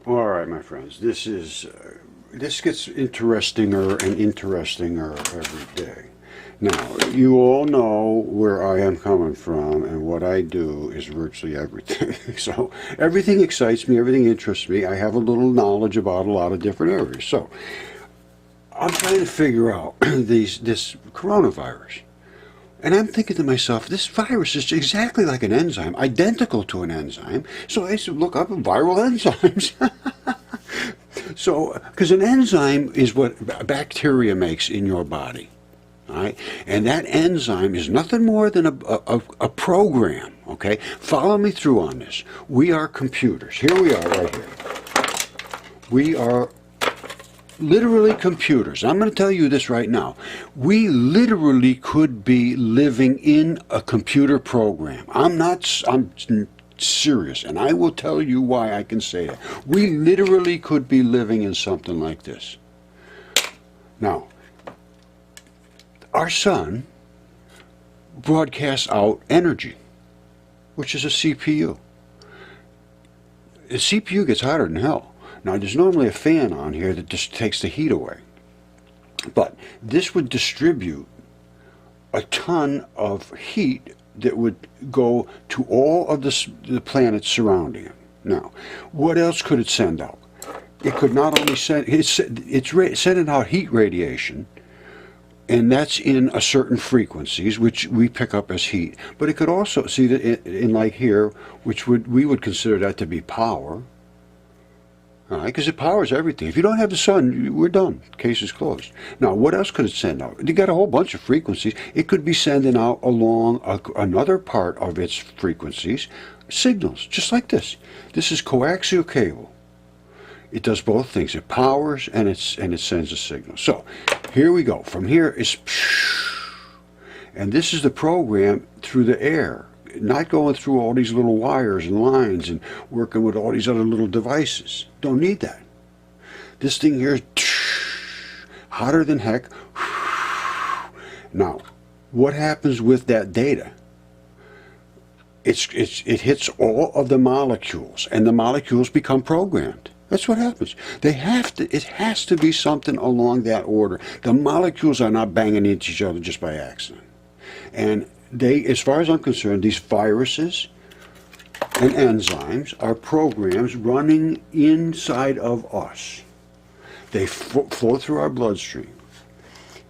All right, my friends, this gets interestinger and interestinger every day. Now, you all know where I am coming from, and what I do is virtually everything. So everything excites me, everything interests me. I have a little knowledge about a lot of different areas. So I'm trying to figure out this coronavirus. And I'm thinking to myself, this virus is exactly like an enzyme, identical to an enzyme. So I should look up viral enzymes. So, because an enzyme is what bacteria makes in your body. All right? And that enzyme is nothing more than a program. Okay? Follow me through on this. We are computers. Here we are right here. We are literally computers. I'm going to tell you this right now. We literally could be living in a computer program. I'm serious, and I will tell you why I can say that. We literally could be living in something like this. Now, our sun broadcasts out energy, which is a CPU. The CPU gets hotter than hell. Now, there's normally a fan on here that just takes the heat away. But this would distribute a ton of heat that would go to all of the planets surrounding it. Now, what else could it send out? It could not only send, it's sending out heat radiation, and that's in a certain frequencies, which we pick up as heat. But it could also, see that in like here, which we would consider that to be power. All right, because it powers everything. If you don't have the sun, we're done. Case is closed. Now, what else could it send out? You got a whole bunch of frequencies. It could be sending out along another part of its frequencies signals, just like this. This is coaxial cable. It does both things. It powers and it sends a signal. So here we go. From here is, and this is the program through the air. Not going through all these little wires and lines and working with all these other little devices. Don't need that. This thing here is hotter than heck. Now, what happens with that data? It hits all of the molecules, and the molecules become programmed. That's what happens. It has to be something along that order. The molecules are not banging into each other just by accident. And as far as I'm concerned, these viruses and enzymes are programs running inside of us. They flow through our bloodstream.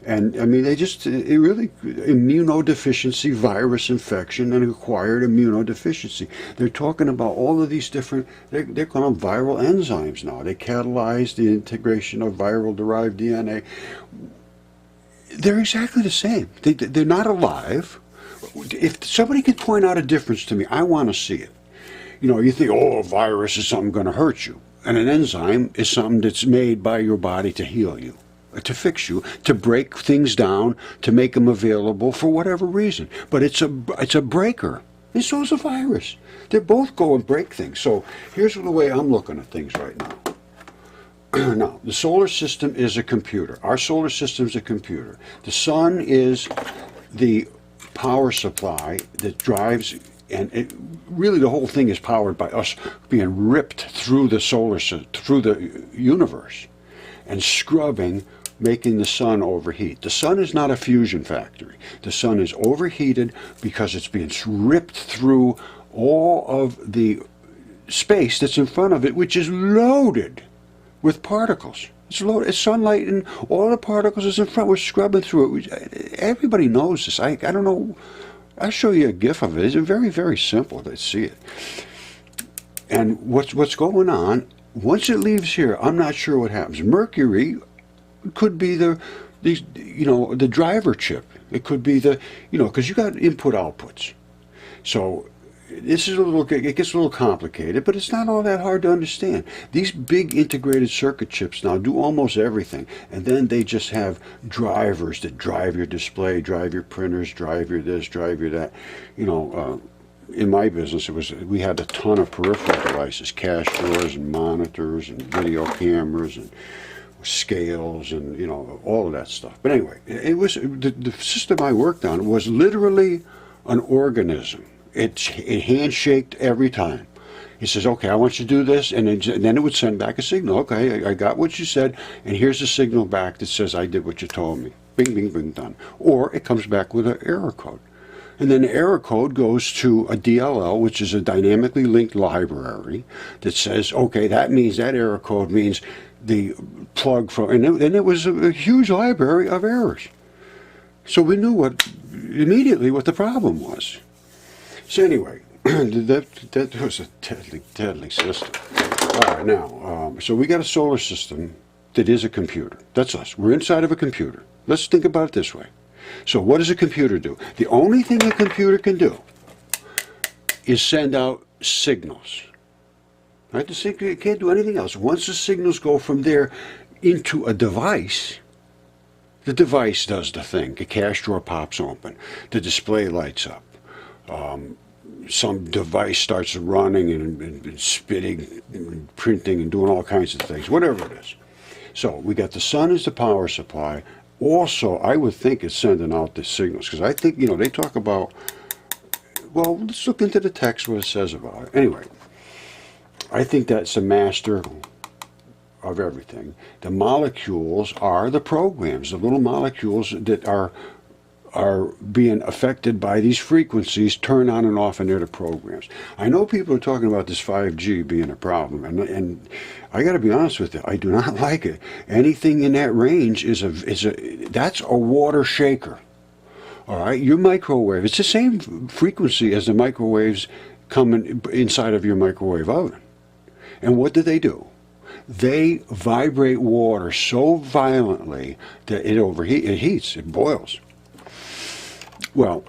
And, I mean, it really, immunodeficiency, virus infection, and acquired immunodeficiency. They're talking about all of these different, they're calling them viral enzymes now. They catalyze the integration of viral-derived DNA. They're exactly the same. They're not alive. If somebody could point out a difference to me, I want to see it. You know, you think, oh, a virus is something going to hurt you. And an enzyme is something that's made by your body to heal you, to fix you, to break things down, to make them available for whatever reason. But it's a breaker. And so is a virus. They both go and break things. So here's the way I'm looking at things right now. Now, the solar system is a computer. Our solar system is a computer. The sun is the power supply that drives, and really the whole thing is powered by us being ripped through the solar system, through the universe, and scrubbing, making the sun overheat. The sun is not a fusion factory. The sun is overheated because it's being ripped through all of the space that's in front of it, which is loaded with particles. It's loaded. It's sunlight, and all the particles is in front. We're scrubbing through it. Everybody knows this. I don't know. I'll show you a GIF of it. It's very, very simple to see it. And what's going on, once it leaves here, I'm not sure what happens. Mercury could be the driver chip. It could be because you got input outputs. So this is it gets a little complicated, but it's not all that hard to understand. These big integrated circuit chips now do almost everything, and then they just have drivers that drive your display, drive your printers, drive your this, drive your that. In my business, we had a ton of peripheral devices, cash drawers and monitors and video cameras and scales and all of that stuff. But anyway, it was the system I worked on was literally an organism. It handshaked every time. He says, okay, I want you to do this, and then it would send back a signal. Okay, I got what you said, and here's the signal back that says I did what you told me. Bing, bing, bing, done. Or it comes back with an error code. And then the error code goes to a DLL, which is a dynamically linked library, that says, okay, that means that error code means the plug from, and it was a huge library of errors. So we knew immediately what the problem was. So anyway, that was a deadly system. All right, now, so we got a solar system that is a computer. That's us. We're inside of a computer. Let's think about it this way. So what does a computer do? The only thing a computer can do is send out signals. Right? It can't do anything else. Once the signals go from there into a device, the device does the thing. The cache drawer pops open. The display lights up. Some device starts running and spitting and printing and doing all kinds of things, whatever it is. So we got the sun as the power supply. Also, I would think it's sending out the signals, because I think, they talk about, well, let's look into the text, what it says about it. Anyway, I think that's a master of everything. The molecules are the programs, the little molecules that are being affected by these frequencies, turn on and off, and they're the programs. I know people are talking about this 5G being a problem, and I got to be honest with you, I do not like it. Anything in that range that's a water shaker. All right, your microwave, it's the same frequency as the microwaves coming inside of your microwave oven. And what do? They vibrate water so violently that it heats, it boils. Well,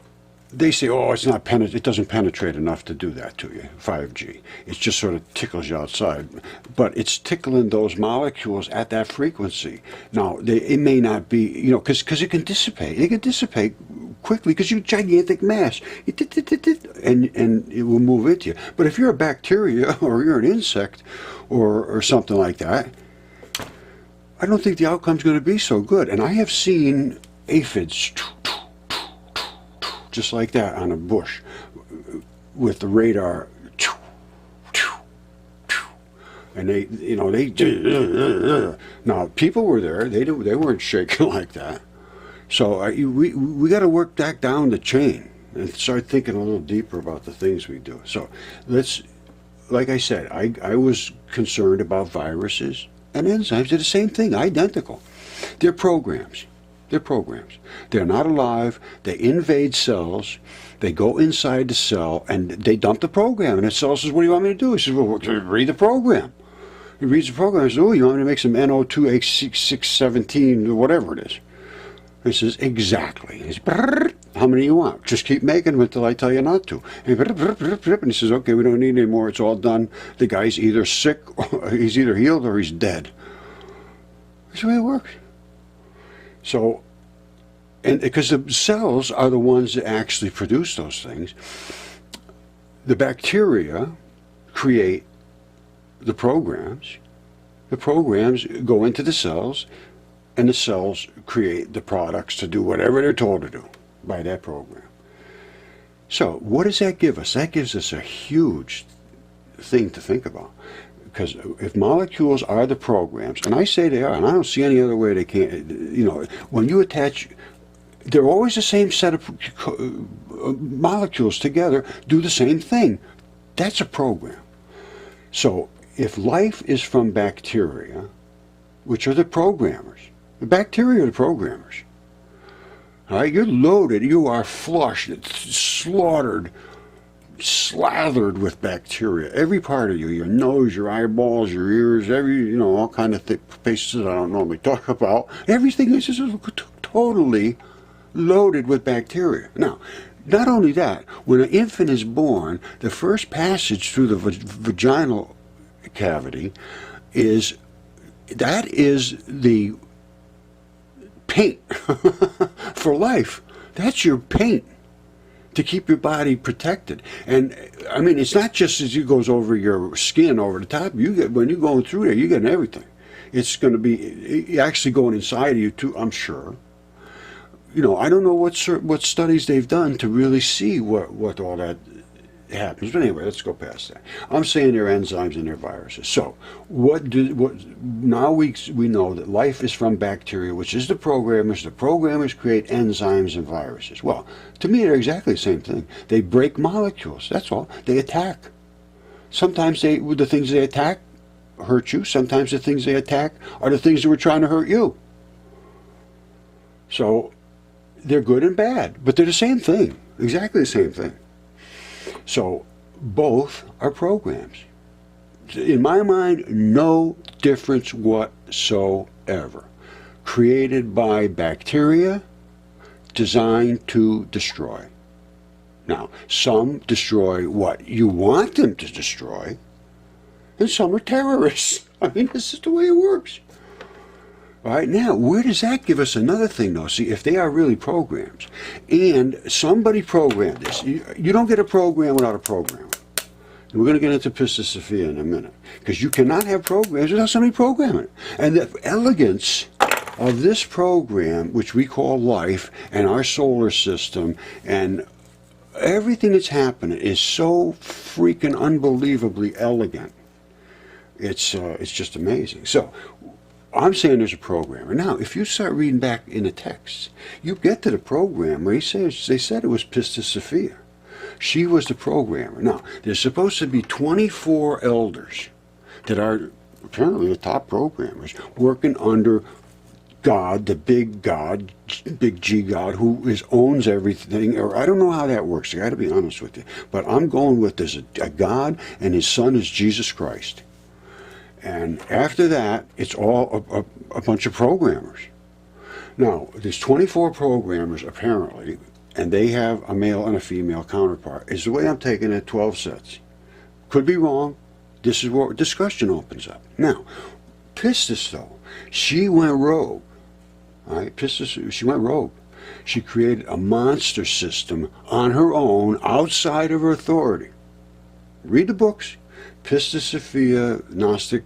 they say, oh, it doesn't penetrate enough to do that to you, 5G. It just sort of tickles you outside. But it's tickling those molecules at that frequency. Now, it may not be, because it can dissipate. It can dissipate quickly because you're a gigantic mass. And it will move into you. But if you're a bacteria or you're an insect or something like that, I don't think the outcome's going to be so good. And I have seen aphids just like that on a bush with the radar, and now people were there. They weren't shaking like that. So we got to work back down the chain and start thinking a little deeper about the things we do. So like I said, I was concerned about viruses and enzymes. They're the same thing, identical. They're programs. They're programs. They're not alive. They invade cells. They go inside the cell and they dump the program. And the cell says, what do you want me to do? He says, well, read the program. He reads the program and says, oh, you want me to make some NO2H617 or whatever it is. He says, exactly. He says, how many you want? Just keep making them until I tell you not to. And he says, okay, we don't need any more. It's all done. The guy's either sick, or he's either healed or he's dead. That's the way it works. So, and because the cells are the ones that actually produce those things, the bacteria create the programs. The programs go into the cells, and the cells create the products to do whatever they're told to do by that program. So, what does that give us? That gives us a huge thing to think about. Because if molecules are the programs, and I say they are, and I don't see any other way they can't, when you attach, they're always the same set of molecules together, do the same thing. That's a program. So if life is from bacteria, which are the programmers, the bacteria are the programmers. All right, you're loaded, you are flushed, slaughtered, slathered with bacteria. Every part of you, your nose, your eyeballs, your ears, all kind of places I don't normally talk about. Everything is just totally loaded with bacteria. Now, not only that, when an infant is born, the first passage through the vaginal cavity is the paint for life. That's your paint to keep your body protected. And I mean, it's not just as it goes over your skin, over the top. When you're going through there, you're getting everything. It's going to be actually going inside of you too, I'm sure. I don't know what studies they've done to really see what all that happens. But anyway, let's go past that. I'm saying they're enzymes and they're viruses. So now we know that life is from bacteria, which is the programmers. The programmers create enzymes and viruses. Well, to me, they're exactly the same thing. They break molecules. That's all. They attack. Sometimes the things they attack hurt you. Sometimes the things they attack are the things that were trying to hurt you. So they're good and bad, but they're the same thing. Exactly the same thing. So both are programs. In my mind, no difference whatsoever. Created by bacteria, designed to destroy. Now, some destroy what you want them to destroy, and some are terrorists. I mean, this is the way it works. All right, now, where does that give us another thing, though? See, if they are really programs, and somebody programmed this, you don't get a program without a programmer. And we're going to get into Pistis Sophia in a minute, because you cannot have programs without somebody programming it. And the elegance of this program, which we call life, and our solar system, and everything that's happening is so freaking unbelievably elegant. It's just amazing. So, I'm saying there's a programmer. Now, if you start reading back in the text, you get to the program where they said it was Pistis Sophia. She was the programmer. Now, there's supposed to be 24 elders that are apparently the top programmers working under God, the big God, big G God, who owns everything. Or I don't know how that works. I got to be honest with you. But I'm going with there's a God, and his son is Jesus Christ. And after that, it's all a bunch of programmers. Now, there's 24 programmers, apparently, and they have a male and a female counterpart. Is the way I'm taking it, 12 sets. Could be wrong. This is where discussion opens up. Now, Pistis, though, she went rogue. All right, Pistis, she went rogue. She created a monster system on her own, outside of her authority. Read the books. Pistis Sophia, Gnostic,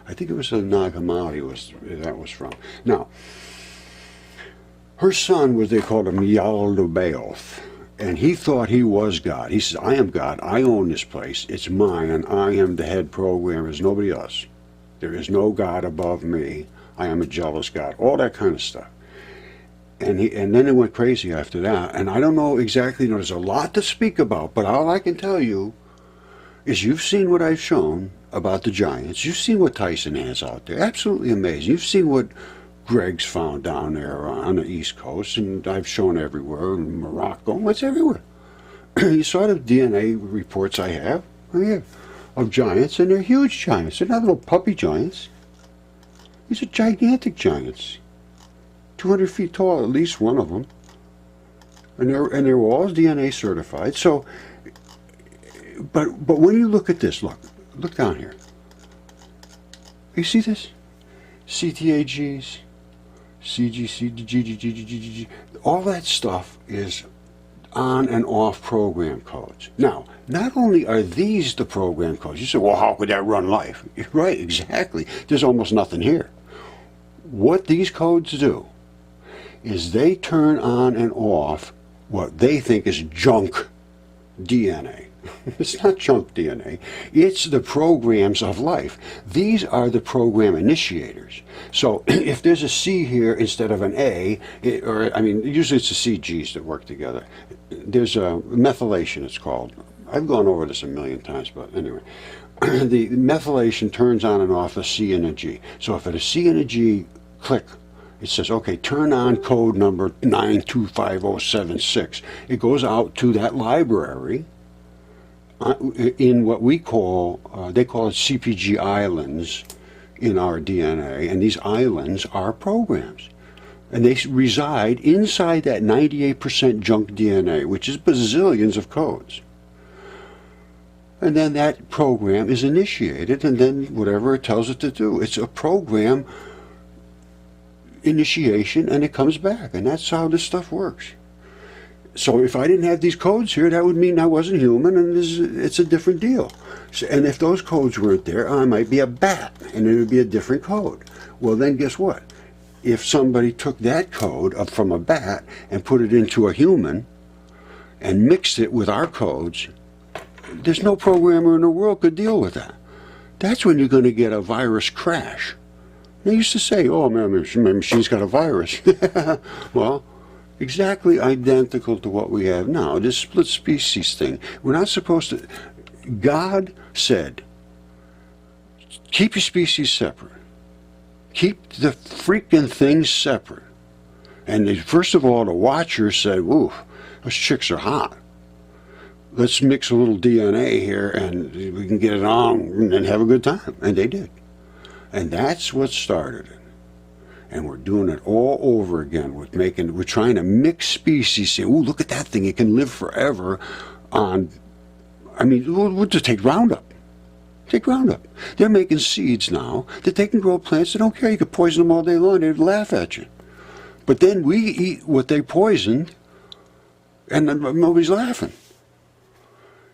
I think it was a Nag Hammadi that was from. Now, her son was, they called him Yaldabaoth, and he thought he was God. He says, I am God, I own this place, it's mine, and I am the head programmer, there's nobody else. There is no God above me, I am a jealous God, all that kind of stuff. And then it went crazy after that, and I don't know exactly, there's a lot to speak about, but all I can tell you is you've seen what I've shown about the giants. You've seen what Tyson has out there. Absolutely amazing. You've seen what Greg's found down there on the East Coast, and I've shown everywhere, in Morocco. It's everywhere. You saw the DNA reports I have of giants, and they're huge giants. They're not little puppy giants. These are gigantic giants. 200 feet tall, at least one of them. And they're all DNA certified. So, but when you look at this, look down here. You see this? CTAGs, CGC, all that stuff is on and off program codes. Now, not only are these the program codes, you say, well, how could that run life? Right, exactly. There's almost nothing here. What these codes do is they turn on and off what they think is junk DNA. It's not junk DNA. It's the programs of life. These are the program initiators. So if there's a C here instead of an A, usually it's the CGs that work together. There's a methylation, it's called. I've gone over this a million times, but anyway. The methylation turns on and off a C and a G. So if at a C and a G click, it says, okay, turn on code number 925076. It goes out to that library in what we call, they call it CPG islands in our DNA, and these islands are programs. And they reside inside that 98% junk DNA, which is bazillions of codes. And then that program is initiated, and then whatever it tells it to do. It's a program initiation, and it comes back, and that's how this stuff works. So if I didn't have these codes here, that would mean I wasn't human, and it's a different deal. So, and if those codes weren't there, I might be a bat, and it would be a different code. Well, then guess what? If somebody took that code from a bat and put it into a human, and mixed it with our codes, there's no programmer in the world could deal with that. That's when you're going to get a virus crash. They used to say, oh, my machine's got a virus. Well, exactly identical to what we have now, this split species thing. We're not supposed to... God said, keep your species separate. Keep the freaking things separate. And first of all, the Watchers said, ooh, those chicks are hot. Let's mix a little DNA here and we can get it on and have a good time. And they did. And that's what started it. And we're doing it all over again with we're trying to mix species, say, ooh, look at that thing, it can live forever on, I mean, we'll just take Roundup. Take Roundup. They're making seeds now that they can grow plants. They don't care. You could poison them all day long. They'd laugh at you. But then we eat what they poisoned, and nobody's laughing.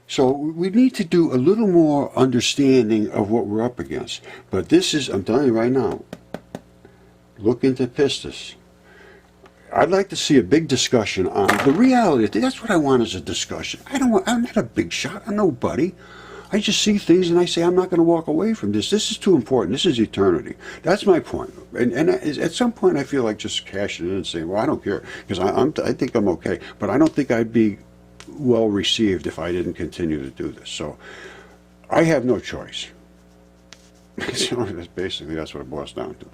So we need to do a little more understanding of what we're up against. But this is, I'm telling you right now, look into pistis. I'd like to see a big discussion on the reality. That's what I want as a discussion. I'm not a big shot. I'm nobody. I just see things and I say, I'm not going to walk away from this. This is too important. This is eternity. That's my point. And at some point I feel like just cashing in and saying, well, I don't care, because I think I'm okay. But I don't think I'd be well received if I didn't continue to do this. So I have no choice. So basically that's what it boils down to.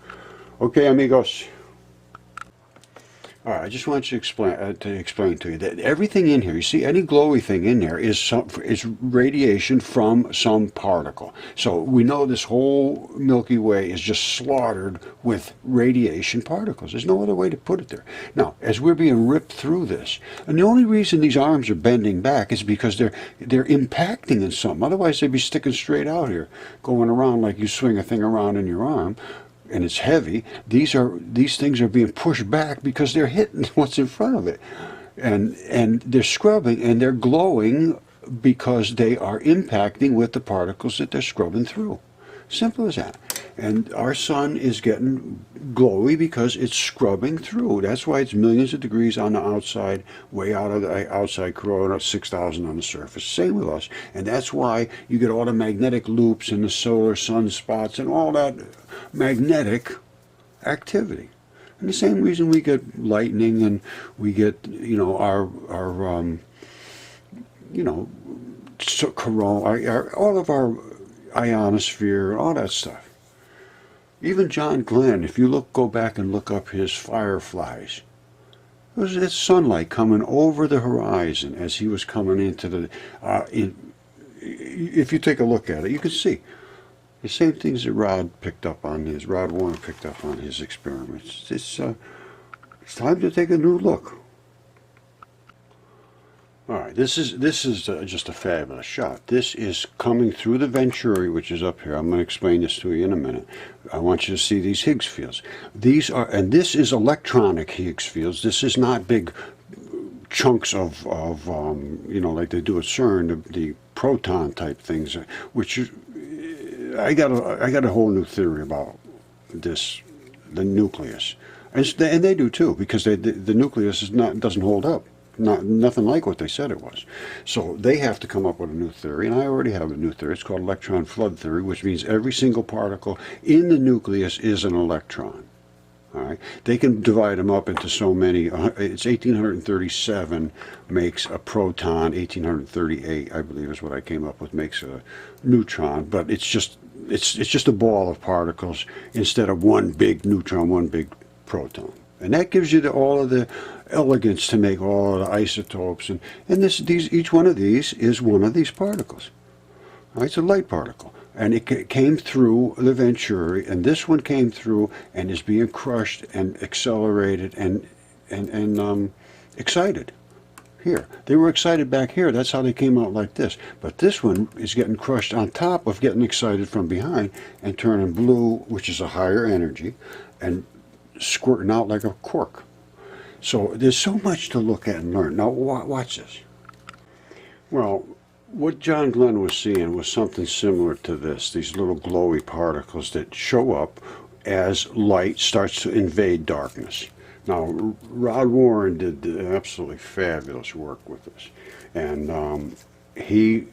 Okay, amigos. All right, I just want you to explain to you that everything in here, you see any glowy thing in there is radiation from some particle. So we know this whole Milky Way is just slaughtered with radiation particles. There's no other way to put it there. Now, as we're being ripped through this, and the only reason these arms are bending back is because they're impacting in something. Otherwise, they'd be sticking straight out here, going around like you swing a thing around in your arm. And it's heavy. These things are being pushed back because they're hitting what's in front of it, and they're scrubbing and they're glowing because they are impacting with the particles that they're scrubbing through. Simple as that. And our sun is getting glowy because it's scrubbing through. That's why it's millions of degrees on the outside, way out of the outside corona, 6,000 on the surface. Same with us. And that's why you get all the magnetic loops and the solar sunspots and all that magnetic activity. And the same reason we get lightning and we get, our corona, all of our ionosphere, all that stuff. Even John Glenn, if you go back and look up his fireflies, it was that sunlight coming over the horizon as he was coming into the. If you take a look at it, you can see the same things that Rod Warner picked up on his experiments. It's time to take a new look. All right, this is just a fabulous shot. This is coming through the Venturi, which is up here. I'm going to explain this to you in a minute. I want you to see these Higgs fields. And this is electronic Higgs fields. This is not big chunks of like they do at CERN, the proton type things, which I got a whole new theory about this, the nucleus, and they do too, because the nucleus doesn't hold up. Nothing like what they said it was. So they have to come up with a new theory, and I already have a new theory. It's called electron flood theory, which means every single particle in the nucleus is an electron. All right? They can divide them up into so many. It's 1837 makes a proton. 1838, I believe, is what I came up with, makes a neutron. But it's just a ball of particles instead of one big neutron, one big proton. And that gives you all of the elegance to make all of the isotopes. And each one of these is one of these particles. All right, it's a light particle. And it came through the Venturi, and this one came through and is being crushed and accelerated and excited. Here. They were excited back here. That's how they came out like this. But this one is getting crushed on top of getting excited from behind and turning blue, which is a higher energy, and squirting out like a cork. So there's so much to look at and learn. Now watch this. Well, what John Glenn was seeing was something similar to this, these little glowy particles that show up as light starts to invade darkness. Now, Rod Warren did absolutely fabulous work with this, and he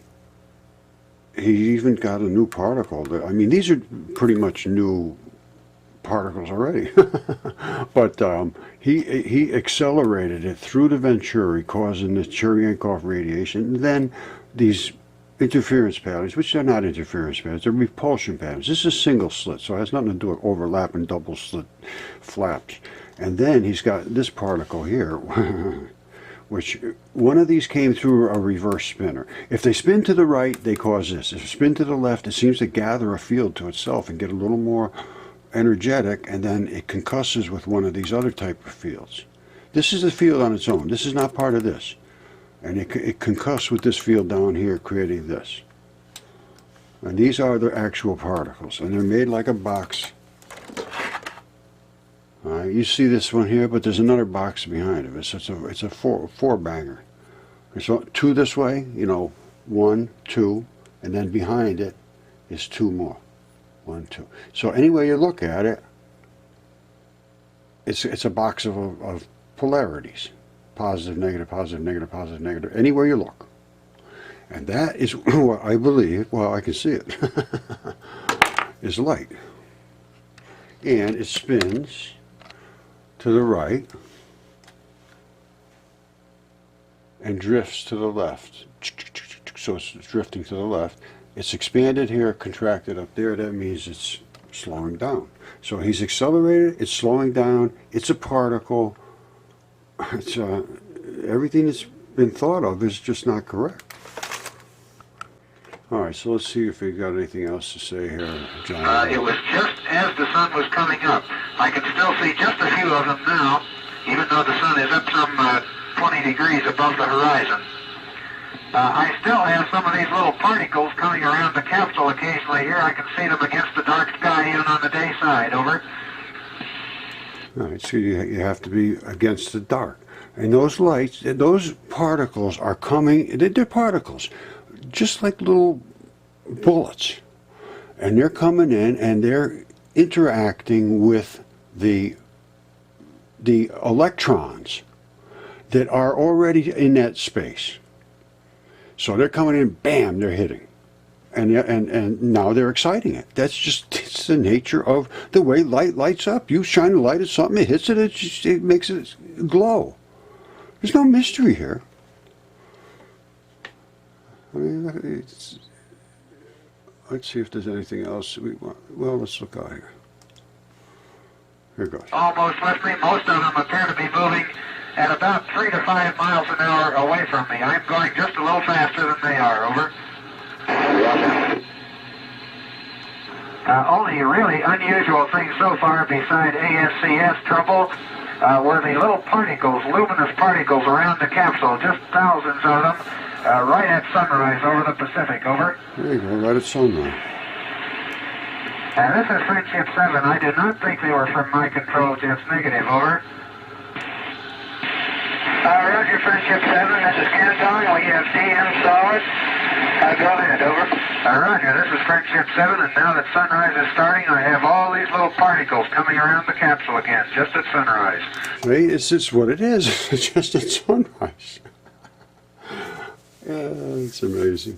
even got a new particle. I mean, these are pretty much new particles already, but he accelerated it through the Venturi, causing the Cherenkov radiation. And then these interference patterns, which are not interference patterns, they're repulsion patterns. This is single slit, so it has nothing to do with overlapping double slit flaps. And then he's got this particle here, which one of these came through a reverse spinner. If they spin to the right, they cause this. If they spin to the left, it seems to gather a field to itself and get a little more energetic, and then it concusses with one of these other type of fields. This is a field on its own. This is not part of this. And it concusses with this field down here, creating this. And these are the actual particles, and they're made like a box. You see this one here, but there's another box behind it. It's a four banger. So two this way, you know, 1, 2, and then behind it is 2 more. 1, 2. So any way you look at it, it's a box of polarities. Positive, negative, positive, negative, positive, negative. Anywhere you look. And that is what I believe, well, I can see it, is light. And it spins to the right and drifts to the left. So it's drifting to the left. It's expanded here, contracted up there. That means it's slowing down. So he's accelerated, it's slowing down, it's a particle. It's everything that's been thought of is just not correct. All right, so let's see if we got anything else to say here, John. It was just as the sun was coming up. I can still see just a few of them now, even though the sun is up some 20 degrees above the horizon. I still have some of these little particles coming around the capsule occasionally here. I can see them against the dark sky even on the day side. Over. All right, so you have to be against the dark. And those lights, those particles are coming, they're particles, just like little bullets. And they're coming in and they're interacting with the electrons that are already in that space. So they're coming in, bam, they're hitting. And now they're exciting it. It's the nature of the way light lights up. You shine a light at something, it hits it, it makes it glow. There's no mystery here. I mean, let's see if there's anything else we want. Well, let's look out here. Here goes. Almost swiftly, most of them appear to be moving at about 3 to 5 miles an hour away from me. I'm going just a little faster than they are. Over. Only really unusual thing so far beside ASCS trouble were the little particles, luminous particles around the capsule, just thousands of them, right at sunrise over the Pacific. Over. There you go, right at sunrise. This is Friendship 7. I did not think they were from my control jets. Negative. Over. Roger, Friendship 7. This is Canton. We have DM solid. Go ahead. Over. Roger, this is Friendship 7, and now that sunrise is starting, I have all these little particles coming around the capsule again, just at sunrise. Right, it's just what it is. It's just at sunrise. It's amazing.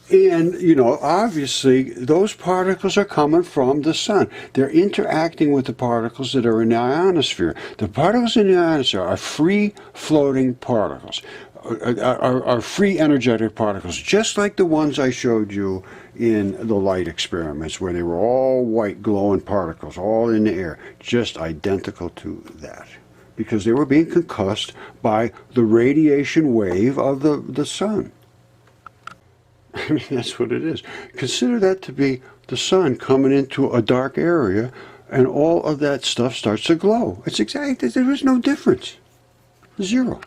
And, you know, obviously, those particles are coming from the sun. They're interacting with the particles that are in the ionosphere. The particles in the ionosphere are free-floating particles, are free energetic particles, just like the ones I showed you in the light experiments, where they were all white glowing particles, all in the air, just identical to that, because they were being concussed by the radiation wave of the sun. I mean, that's what it is. Consider that to be the sun coming into a dark area, and all of that stuff starts to glow. It's exactly, there is no difference. Zero.